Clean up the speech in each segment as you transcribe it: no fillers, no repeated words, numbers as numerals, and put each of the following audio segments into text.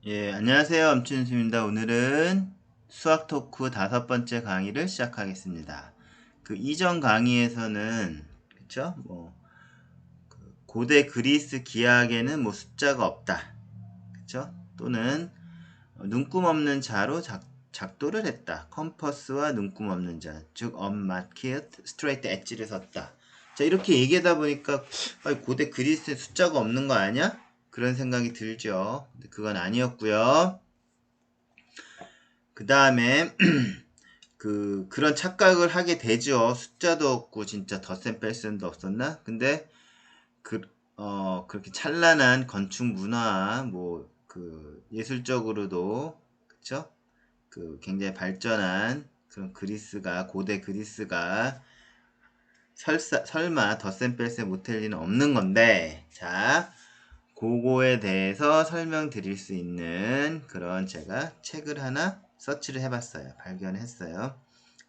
예, 안녕하세요. 엄춘수입니다. 오늘은 수학 토크 5번째 강의를 시작하겠습니다. 그 이전 강의에서는, 그쵸? 고대 그리스 기하학에는 숫자가 없다. 그쵸? 또는 눈금 없는 자로 작도를 했다. 컴퍼스와 눈금 없는 자, 즉 unmarked straight 엣지를 섰다. 자, 이렇게 얘기하다 보니까 고대 그리스에 숫자가 없는 거 아니야? 그런 생각이 들죠. 근데 그건 아니었고요. 그 다음에 그런 착각을 하게 되죠. 숫자도 없고 진짜 덧셈 뺄셈도 없었나? 근데 그렇게 찬란한 건축 문화 예술적으로도 그쵸? 굉장히 발전한 그런 고대 그리스가 설마 덧셈 뺄셈 못할 리는 없는 건데, 자, 그거에 대해서 설명드릴 수 있는 그런 제가 책을 하나 서치를 해봤어요. 발견했어요.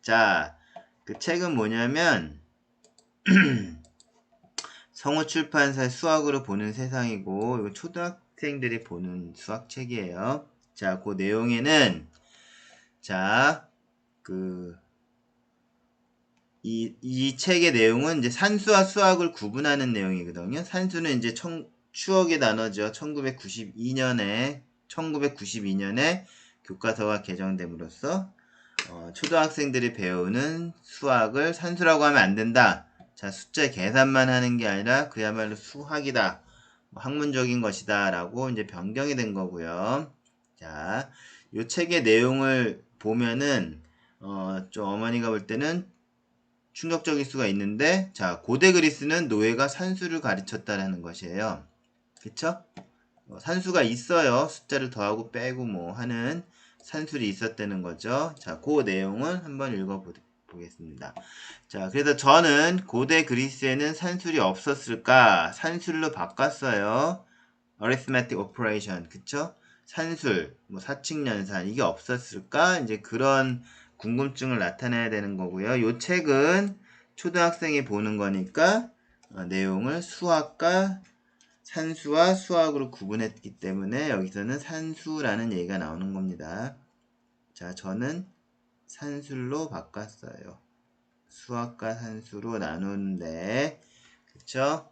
자, 그 책은 뭐냐면 성우출판사의 수학으로 보는 세상이고, 이거 초등학생들이 보는 수학책이에요. 자, 그 내용에는 자, 이 책의 내용은 이제 산수와 수학을 구분하는 내용이거든요. 산수는 이제 추억이 나눠져 1992년에 교과서가 개정됨으로써 초등학생들이 배우는 수학을 산수라고 하면 안 된다. 자, 숫자 계산만 하는 게 아니라 그야말로 수학이다. 학문적인 것이다. 라고 이제 변경이 된 거고요. 자, 이 책의 내용을 보면은 좀 어머니가 볼 때는 충격적일 수가 있는데, 자, 고대 그리스는 노예가 산수를 가르쳤다라는 것이에요. 그쵸? 산수가 있어요. 숫자를 더하고 빼고 하는 산술이 있었다는 거죠. 자, 그 내용을 한번 읽어보겠습니다. 자, 그래서 저는 고대 그리스에는 산술이 없었을까? 산술로 바꿨어요. arithmetic operation. 그쵸? 산술, 사칙연산, 이게 없었을까? 이제 그런 궁금증을 나타내야 되는 거고요. 요 책은 초등학생이 보는 거니까 내용을 산수와 수학으로 구분했기 때문에 여기서는 산수라는 얘기가 나오는 겁니다. 자, 저는 산술로 바꿨어요. 수학과 산수로 나누는데, 그쵸?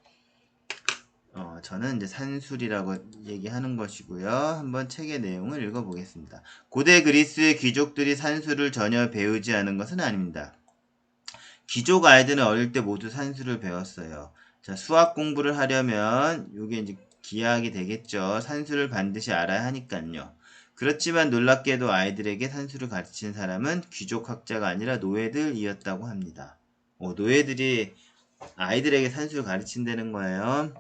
저는 이제 산술이라고 얘기하는 것이고요. 한번 책의 내용을 읽어보겠습니다. 고대 그리스의 귀족들이 산술을 전혀 배우지 않은 것은 아닙니다. 귀족 아이들은 어릴 때 모두 산수를 배웠어요. 자, 수학 공부를 하려면 이게 이제 기하학이 되겠죠. 산수를 반드시 알아야 하니까요. 그렇지만 놀랍게도 아이들에게 산수를 가르친 사람은 귀족 학자가 아니라 노예들이었다고 합니다. 노예들이 아이들에게 산수를 가르친다는 거예요.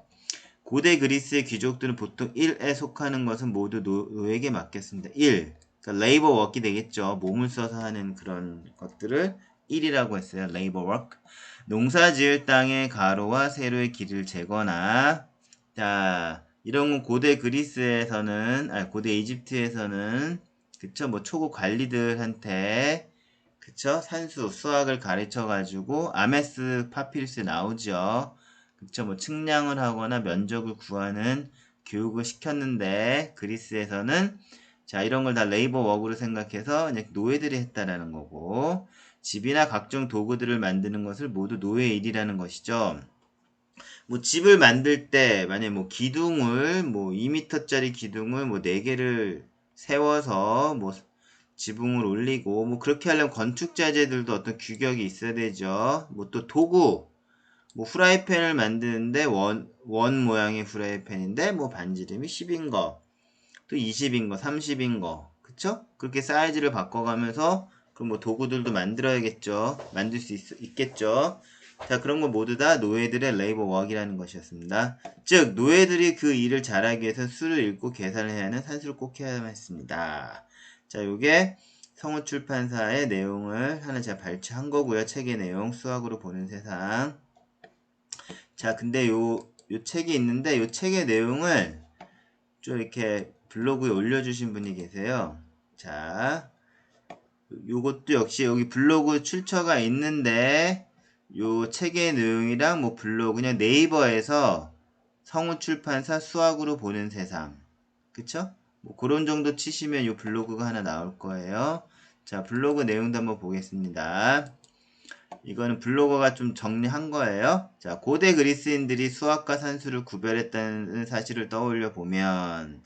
고대 그리스의 귀족들은 보통 1에 속하는 것은 모두 노예에게 맡겼습니다. 1. 그러니까 레이버 워크이 되겠죠. 몸을 써서 하는 그런 것들을 1이라고 했어요. 레이버 워크. 농사 지을 땅의 가로와 세로의 길을 재거나, 자, 이런 건 고대 고대 이집트에서는, 그쵸, 초고 관리들한테, 그쵸, 수학을 가르쳐가지고, 아메스 파피루스 나오죠. 그쵸, 측량을 하거나 면적을 구하는 교육을 시켰는데, 그리스에서는, 자, 이런 걸 다 레이버 워크로 생각해서, 그냥 노예들이 했다라는 거고, 집이나 각종 도구들을 만드는 것을 모두 노예의 일이라는 것이죠. 집을 만들 때 만약에 기둥을 2m짜리 기둥을 4개를 세워서 지붕을 올리고 그렇게 하려면 건축 자재들도 어떤 규격이 있어야 되죠. 또 도구 후라이팬을 만드는데 원 모양의 후라이팬인데 반지름이 10인 거, 또 20인 거, 30인 거, 그쵸? 그렇게 사이즈를 바꿔가면서 도구들도 만들어야겠죠. 만들 수 있겠죠. 자, 그런 거 모두 다 노예들의 레이버 워크이라는 것이었습니다. 즉, 노예들이 그 일을 잘하기 위해서 수를 읽고 계산을 해야 하는 산수를 꼭 해야만 했습니다. 자, 요게 성우출판사의 내용을 하나 제가 발췌한 거고요. 책의 내용, 수학으로 보는 세상. 자, 근데 요 책이 있는데, 요 책의 내용을 좀 이렇게 블로그에 올려주신 분이 계세요. 자, 요것도 역시 여기 블로그 출처가 있는데, 요 책의 내용이랑 블로그, 그냥 네이버에서 성우출판사 수학으로 보는 세상. 그쵸? 뭐 그런 정도 치시면 이 블로그가 하나 나올 거예요. 자, 블로그 내용도 한번 보겠습니다. 이거는 블로거가 좀 정리한 거예요. 자, 고대 그리스인들이 수학과 산수를 구별했다는 사실을 떠올려 보면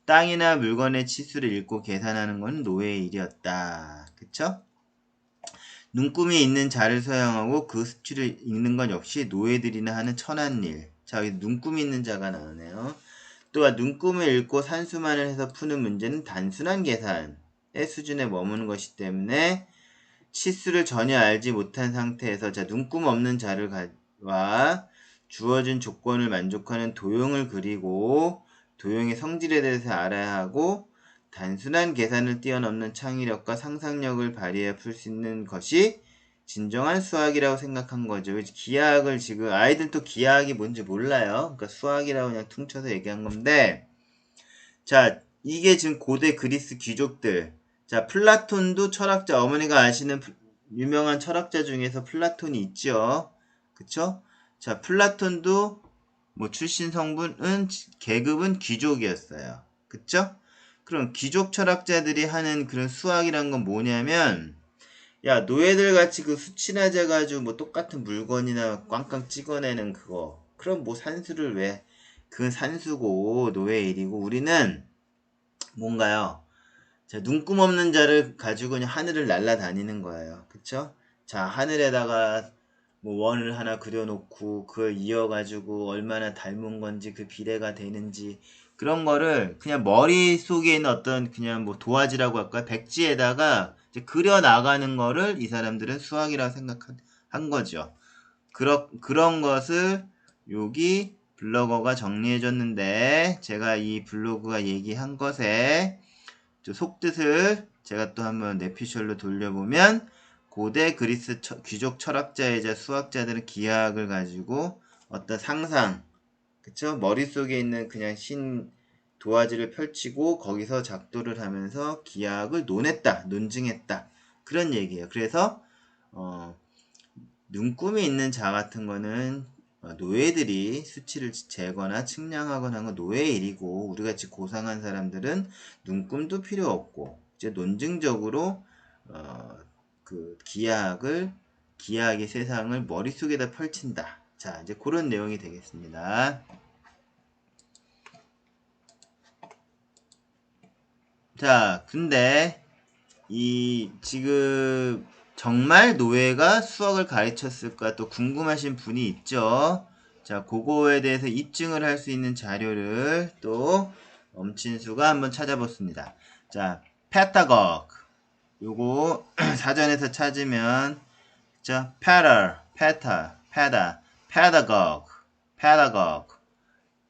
땅이나 물건의 치수를 읽고 계산하는 건 노예의 일이었다. 그쵸? 눈금이 있는 자를 소양하고 그 수치를 읽는 건 역시 노예들이나 하는 천한 일. 자, 여기 눈금이 있는 자가 나오네요. 또한 눈금을 읽고 산수만을 해서 푸는 문제는 단순한 계산의 수준에 머무는 것이기 때문에 치수를 전혀 알지 못한 상태에서 자, 눈금 없는 자를 와 주어진 조건을 만족하는 도형을 그리고 도형의 성질에 대해서 알아야 하고 단순한 계산을 뛰어넘는 창의력과 상상력을 발휘해 풀 수 있는 것이 진정한 수학이라고 생각한 거죠. 기하학을 지금 아이들도 기하학이 뭔지 몰라요. 그러니까 수학이라고 그냥 퉁쳐서 얘기한 건데, 자, 이게 지금 고대 그리스 귀족들. 자, 플라톤도 철학자, 어머니가 아시는 유명한 철학자 중에서 플라톤이 있죠. 그쵸? 자, 플라톤도 뭐 출신 성분은 계급은 귀족이었어요. 그쵸? 그럼 귀족 철학자들이 하는 그런 수학이란 건 뭐냐면, 야, 노예들 같이 그 수치나 재가지고 뭐 똑같은 물건이나 꽝꽝 찍어내는 그거. 그럼 뭐 산수를 왜? 그건 산수고 노예 일이고 우리는 뭔가요? 자, 눈금 없는 자를 가지고 그냥 하늘을 날아다니는 거예요. 그쵸? 자, 하늘에다가 뭐 원을 하나 그려놓고 그걸 이어가지고 얼마나 닮은 건지 그 비례가 되는지 그런 거를 그냥 머릿속에 있는 어떤 그냥 뭐 도화지라고 할까? 백지에다가 이제 그려 나가는 거를 이 사람들은 수학이라고 생각한 거죠. 그런 것을 여기 블로거가 정리해 줬는데 제가 이 블로그가 얘기한 것에 속뜻을 제가 또 한번 내피셜로 돌려보면 고대 그리스 귀족 철학자이자 수학자들은 기하학을 가지고 어떤 상상, 그쵸? 머릿속에 있는 그냥 신 도화지를 펼치고 거기서 작도를 하면서 기하학을 논증했다. 그런 얘기예요. 그래서 눈금이 있는 자 같은 거는 노예들이 수치를 재거나 측량하거나 하는 건 노예의 일이고 우리같이 고상한 사람들은 눈금도 필요 없고 이제 논증적으로 그 기하학의 세상을 머릿속에다 펼친다. 자, 이제 그런 내용이 되겠습니다. 자, 근데 이 지금 정말 노예가 수학을 가르쳤을까 또 궁금하신 분이 있죠. 자, 그거에 대해서 입증을 할 수 있는 자료를 또 엄친수가 한번 찾아봤습니다. 자, 페타고그 요거 사전에서 찾으면 자, 페다고그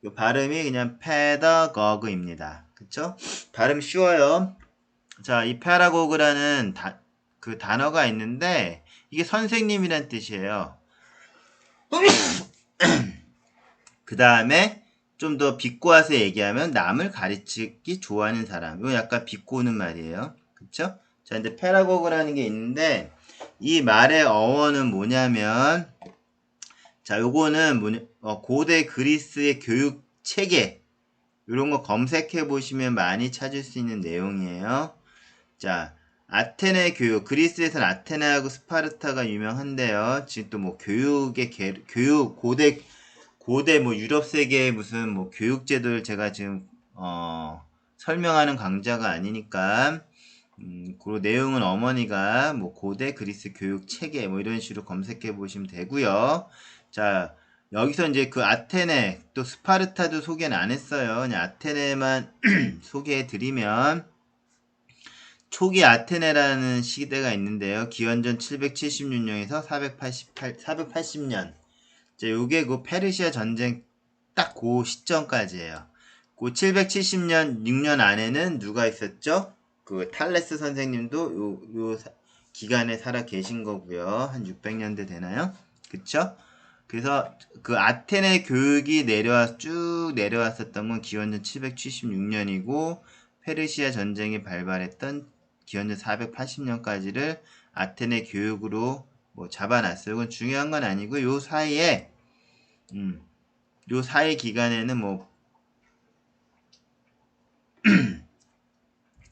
요 발음이 그냥 페다고그입니다. 그쵸? 발음 쉬워요. 자, 이 페다고그라는 그 단어가 있는데 이게 선생님이란 뜻이에요. 그 다음에 좀 더 비꼬아서 얘기하면 남을 가르치기 좋아하는 사람. 이거 약간 비꼬는 말이에요. 그쵸? 자, 이제 페다고그라는 게 있는데 이 말의 어원은 뭐냐면 자, 요거는 고대 그리스의 교육 체계 이런 거 검색해 보시면 많이 찾을 수 있는 내용이에요. 자, 아테네 교육. 그리스에서는 아테네하고 스파르타가 유명한데요. 지금 또 뭐 고대 뭐 유럽 세계의 무슨 뭐 교육 제도를 제가 지금, 설명하는 강좌가 아니니까, 그 내용은 어머니가 뭐 고대 그리스 교육 체계 뭐 이런 식으로 검색해 보시면 되고요. 자, 여기서 이제 그 아테네 또 스파르타도 소개는 안 했어요. 그냥 아테네만 소개해 드리면 초기 아테네라는 시대가 있는데요. 기원전 776년에서 480년. 자, 요게 그 페르시아 전쟁 딱 그 시점까지예요. 그 770년 6년 안에는 누가 있었죠? 그 탈레스 선생님도 요 기간에 살아 계신 거고요. 한 600년대 되나요? 그쵸? 그래서 그 아테네 교육이 쭉 내려왔었던 건 기원전 776년이고 페르시아 전쟁이 발발했던 기원전 480년까지를 아테네 교육으로 뭐 잡아놨어요. 이건 중요한 건 아니고 요 사이에 요 사이 기간에는 뭐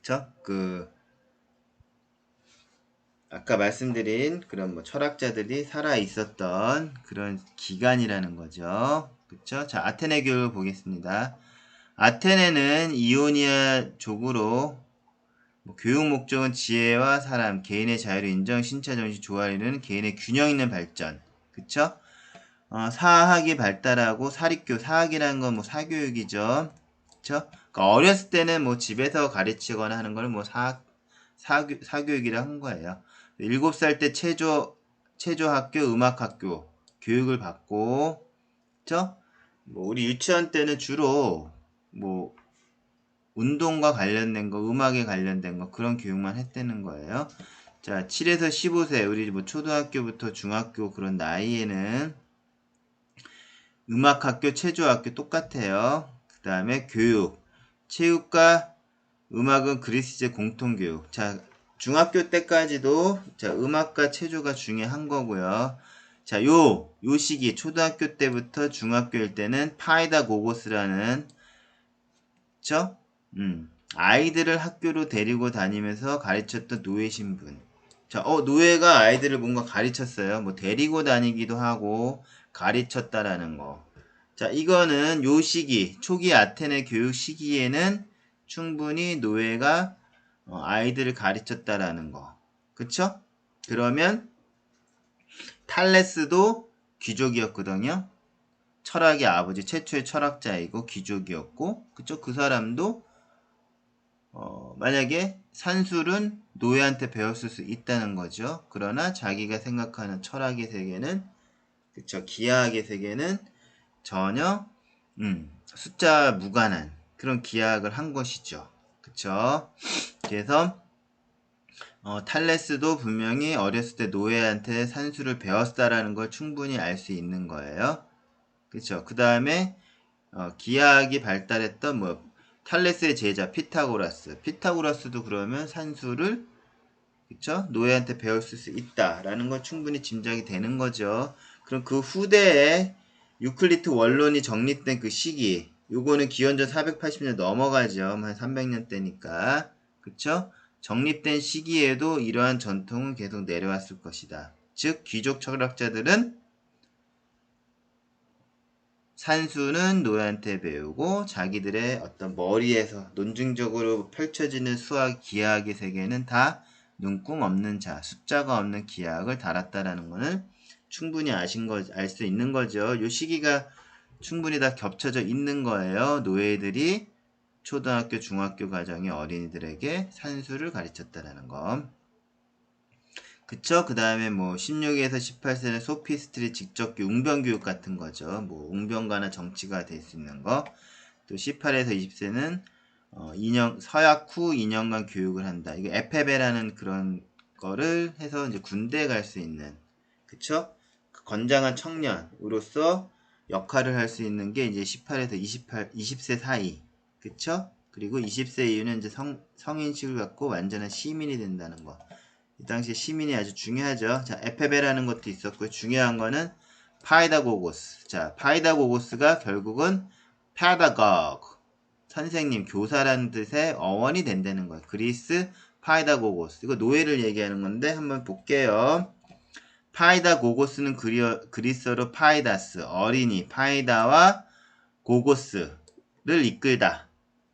그쵸? 아까 말씀드린 그런 뭐 철학자들이 살아 있었던 그런 기간이라는 거죠. 그쵸? 자, 아테네 교육을 보겠습니다. 아테네는 이오니아족으로 교육 목적은 지혜와 사람, 개인의 자유를 인정, 신체 정신 조화를 이루는 개인의 균형 있는 발전. 그쵸? 사학이 발달하고 사학이라는 건 뭐 사교육이죠. 그쵸? 그러니까 어렸을 때는 뭐 집에서 가르치거나 하는 걸 뭐 사교육이라 한 거예요. 7살 때 체조학교, 음악학교 교육을 받고, 그쵸? 뭐 우리 유치원 때는 주로 뭐 운동과 관련된 거, 음악에 관련된 거 그런 교육만 했다는 거예요. 자, 7에서 15세 우리 뭐 초등학교부터 중학교 그런 나이에는 음악학교, 체조학교 똑같아요. 그 다음에 교육, 체육과 음악은 그리스제 공통교육. 자, 중학교 때까지도 자, 음악과 체조가 중요한 거고요. 자, 요 시기 초등학교 때부터 중학교일 때는 파이다고고스라는 그쵸? 아이들을 학교로 데리고 다니면서 가르쳤던 노예 신분. 자, 노예가 아이들을 뭔가 가르쳤어요. 뭐 데리고 다니기도 하고 가르쳤다라는 거. 자, 이거는 요 시기, 초기 아테네 교육 시기에는 충분히 노예가 아이들을 가르쳤다라는 거. 그쵸? 그러면 탈레스도 귀족이었거든요. 철학의 아버지, 최초의 철학자이고 귀족이었고, 그쵸? 그 사람도 만약에 산술은 노예한테 배웠을 수 있다는 거죠. 그러나 자기가 생각하는 철학의 세계는, 그쵸? 기하학의 세계는 전혀 숫자 무관한 그런 기하학을 한 것이죠. 그쵸? 그래서 탈레스도 분명히 어렸을 때 노예한테 산수를 배웠다라는 걸 충분히 알 수 있는 거예요. 그쵸? 그 다음에 기하학이 발달했던 뭐 탈레스의 제자 피타고라스도 그러면 산수를 그쵸? 노예한테 배웠을 수 있다라는 건 충분히 짐작이 되는 거죠. 그럼 그 후대에 유클리드 원론이 정립된 그 시기, 요거는 기원전 480년 넘어가죠. 한 300년 대니까. 그쵸? 정립된 시기에도 이러한 전통은 계속 내려왔을 것이다. 즉, 귀족 철학자들은 산수는 노예한테 배우고 자기들의 어떤 머리에서 논증적으로 펼쳐지는 수학, 기하학의 세계는 다 눈금 없는 자, 숫자가 없는 기하학을 달았다라는 것을 충분히 알 수 있는 거죠. 요 시기가 충분히 다 겹쳐져 있는 거예요. 노예들이 초등학교, 중학교 과정의 어린이들에게 산수를 가르쳤다라는 거. 그쵸? 그 다음에 뭐 16에서 18세는 소피스트리 직접 웅변교육 같은 거죠. 뭐 웅변가나 정치가 될 수 있는 거. 또 18에서 20세는 서약 후 2년간 교육을 한다. 이게 에페베라는 그런 거를 해서 이제 군대에 갈 수 있는 그쵸? 그 건장한 청년으로서 역할을 할 수 있는 게 이제 18에서 20세 사이. 그쵸? 그리고 20세 이후는 이제 성인식을 갖고 완전한 시민이 된다는 거. 이 당시 시민이 아주 중요하죠. 자, 에페베라는 것도 있었고 중요한 거는 파이다고고스. 자, 파이다고고스가 결국은 페다고그 선생님, 교사라는 뜻의 어원이 된다는 거예요. 그리스 파이다고고스. 이거 노예를 얘기하는 건데 한번 볼게요. 파이다고고스는 그리스어로 파이다스, 어린이, 파이다와 고고스를 이끌다,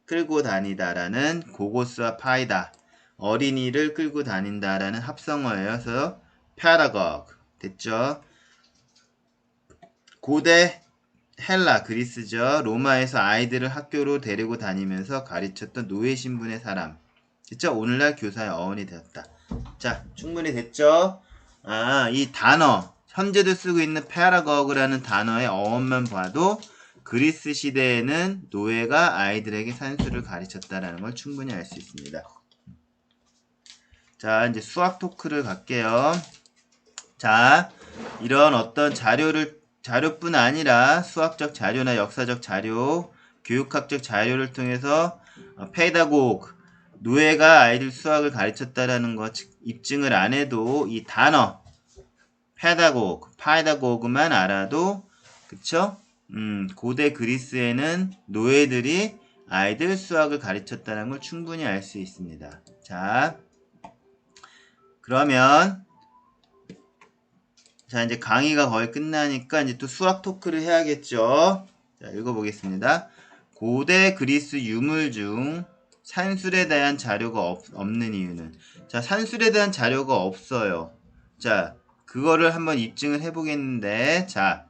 끌고 다니다라는 고고스와 파이다, 어린이를 끌고 다닌다라는 합성어예요. 그래서 pedagogue 됐죠? 고대 헬라 그리스죠. 로마에서 아이들을 학교로 데리고 다니면서 가르쳤던 노예 신분의 사람. 그쵸? 오늘날 교사의 어원이 되었다. 자, 충분히 됐죠? 이 단어 현재도 쓰고 있는 pedagogue라는 단어의 어원만 봐도 그리스 시대에는 노예가 아이들에게 산수를 가르쳤다라는 걸 충분히 알 수 있습니다. 자, 이제 수학 토크를 갈게요. 자, 이런 어떤 자료뿐 아니라 수학적 자료나 역사적 자료, 교육학적 자료를 통해서 페다고그, 노예가 아이들 수학을 가르쳤다라는 것 입증을 안 해도 이 단어 페다고그, 파이다고그만 알아도 그쵸? 고대 그리스에는 노예들이 아이들 수학을 가르쳤다는 걸 충분히 알 수 있습니다. 자, 그러면 자, 이제 강의가 거의 끝나니까 이제 또 수학 토크를 해야겠죠. 자, 읽어보겠습니다. 고대 그리스 유물 중 산술에 대한 자료가 없는 이유는? 자, 산술에 대한 자료가 없어요. 자, 그거를 한번 입증을 해보겠는데, 자,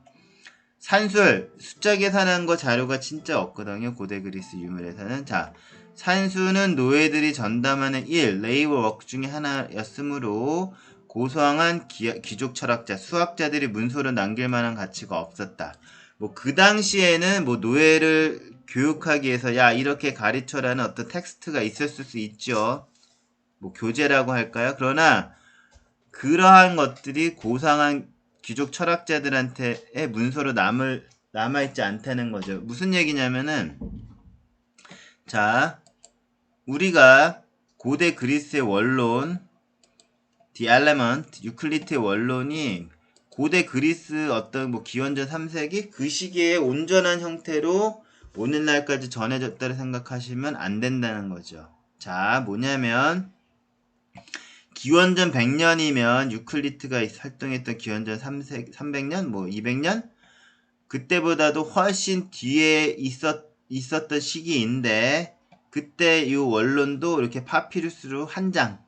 산술, 숫자 계산한 거 자료가 진짜 없거든요. 고대 그리스 유물에서는. 자, 산수는 노예들이 전담하는 레이버 워크 중에 하나였으므로 고소한 귀족 철학자, 수학자들이 문서로 남길 만한 가치가 없었다. 뭐 그 당시에는 뭐 노예를 교육하기 위해서 야 이렇게 가르쳐라는 어떤 텍스트가 있었을 수 있죠. 뭐 교재라고 할까요? 그러나 그러한 것들이 고상한 귀족 철학자들한테의 문서로 남아있지 않다는 거죠. 무슨 얘기냐면은 자 우리가 고대 그리스의 원론 The Element, 유클리드의 원론이 고대 그리스 어떤 뭐 기원전 3세기 그 시기에 온전한 형태로 오늘날까지 전해졌다고 생각하시면 안 된다는 거죠. 자, 뭐냐면 기원전 100년이면 유클리드가 활동했던 기원전 300년, 뭐 200년? 그때보다도 훨씬 뒤에 있었던 시기인데 그때 이 원론도 이렇게 파피루스로 한 장,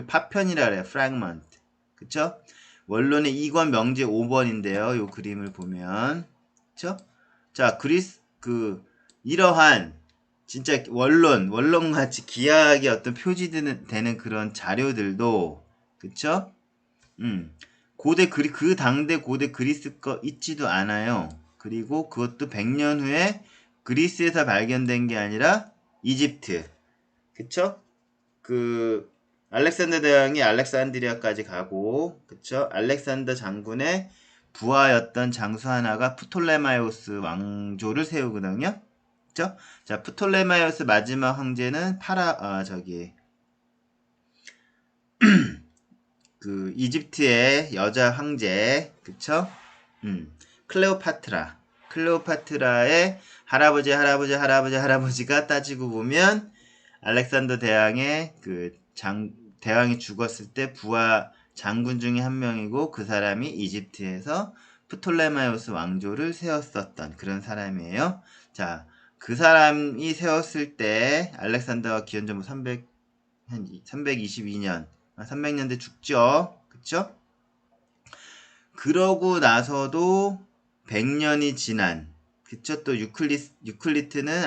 파편이라 그래요. 프래그먼트. 그쵸? 원론의 2권 명제 5번인데요. 요 그림을 보면. 그쵸? 자, 이러한 진짜 원론같이 기하학의 어떤 표지되는 그런 자료들도, 그쵸? 그 당대 고대 그리스 거 있지도 않아요. 그리고 그것도 100년 후에 그리스에서 발견된 게 아니라 이집트. 그쵸? 알렉산더 대왕이 알렉산드리아까지 가고, 그쵸? 알렉산더 장군의 부하였던 장수 하나가 프톨레마이오스 왕조를 세우거든요. 그쵸? 자, 프톨레마이오스 마지막 황제는 이집트의 여자 황제, 그쵸? 클레오파트라의 할아버지가 따지고 보면 알렉산더 대왕의 대왕이 죽었을 때 부하 장군 중에 한 명이고 그 사람이 이집트에서 프톨레마이오스 왕조를 세웠었던 그런 사람이에요. 자, 그 사람이 세웠을 때 알렉산더가 기원전 322년 300년대 죽죠. 그쵸? 그러고 나서도 100년이 지난, 그쵸? 또 유클리드는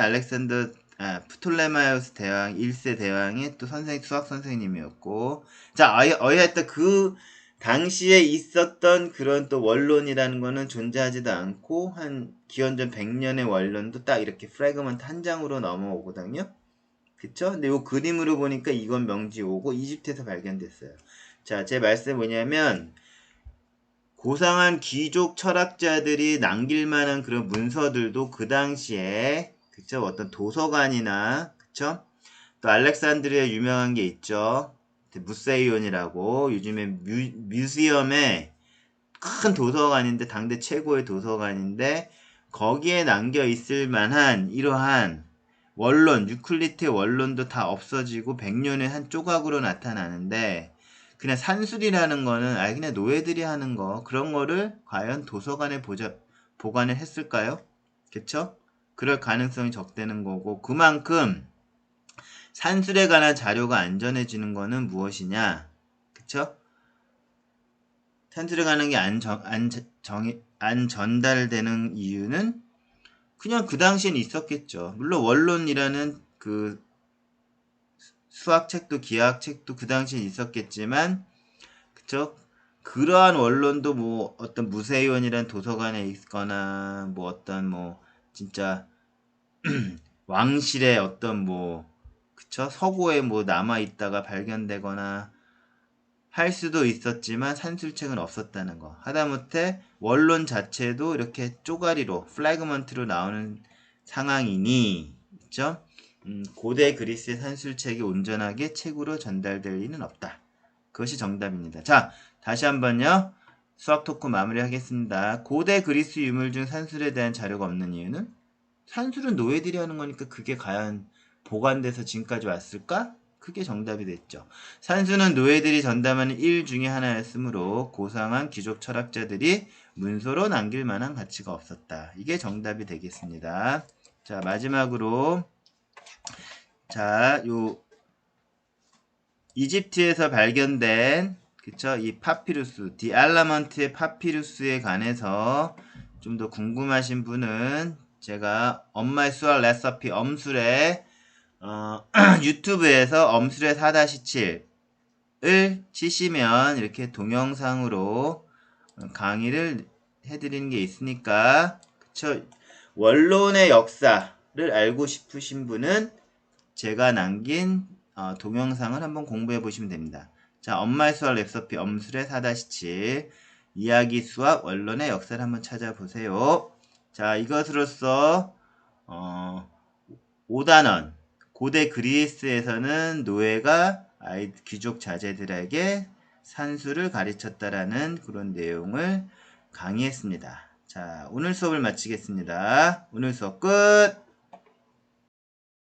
프톨레마이오스 대왕 1세 대왕의 또 수학 선생님이었고, 자, 어쨌든 그 당시에 있었던 그런 또 원론이라는 거는 존재하지도 않고 한 기원전 100년의 원론도 딱 이렇게 프래그먼트 한 장으로 넘어오거든요. 그쵸? 근데 요 그림으로 보니까 이건 명지 5고 이집트에서 발견됐어요. 자, 제 말씀은 뭐냐면 고상한 귀족 철학자들이 남길 만한 그런 문서들도 그 당시에, 그쵸? 어떤 도서관이나, 그쵸? 또 알렉산드리아 유명한 게 있죠. 무세이온이라고 요즘에 뮤지엄에 큰 도서관인데 당대 최고의 도서관인데 거기에 남겨 있을 만한 이러한 원론, 유클리드의 원론도 다 없어지고 100년의 한 조각으로 나타나는데 그냥 산술이라는 거는 그냥 노예들이 하는 거 그런 거를 과연 도서관에 보관을 했을까요? 그쵸? 그럴 가능성이 적다는 거고 그만큼 산술에 관한 자료가 안 전해지는 거는 무엇이냐? 그쵸? 산술에 관한 게 안 전달되는 이유는 그냥 그 당시엔 있었겠죠. 물론 원론이라는 그 수학책도 기하학책도 그 당시엔 있었겠지만, 그쵸? 그러한 원론도 뭐 어떤 무세이원이라는 도서관에 있거나 뭐 어떤 뭐 진짜 왕실의 어떤 뭐 그쵸? 서고에 뭐 남아있다가 발견되거나 할 수도 있었지만 산술책은 없었다는 거. 하다못해 원론 자체도 이렇게 쪼가리로 플래그먼트로 나오는 상황이니 그쵸? 고대 그리스의 산술책이 온전하게 책으로 전달될 리는 없다. 그것이 정답입니다. 자, 다시 한번요. 수학 토크 마무리하겠습니다. 고대 그리스 유물 중 산술에 대한 자료가 없는 이유는? 산술은 노예들이 하는 거니까 그게 과연 보관돼서 지금까지 왔을까? 그게 정답이 됐죠. 산수는 노예들이 전담하는 일 중에 하나였으므로 고상한 귀족 철학자들이 문서로 남길 만한 가치가 없었다. 이게 정답이 되겠습니다. 자, 마지막으로 자, 요 이집트에서 발견된 그쵸? 이 파피루스, 디알라먼트의 파피루스에 관해서 좀 더 궁금하신 분은 제가 엄마의 수학 레시피 엄술의 유튜브에서 엄술의 4-7을 치시면 이렇게 동영상으로 강의를 해드리는 게 있으니까 그쵸? 원론의 역사를 알고 싶으신 분은 제가 남긴 동영상을 한번 공부해 보시면 됩니다. 자, 엄마의 수학 레시피 엄술의 4-7 이야기 수학 원론의 역사를 한번 찾아보세요. 자, 이것으로써 5단원 고대 그리스에서는 노예가 귀족 자제들에게 산수를 가르쳤다라는 그런 내용을 강의했습니다. 자, 오늘 수업을 마치겠습니다. 오늘 수업 끝!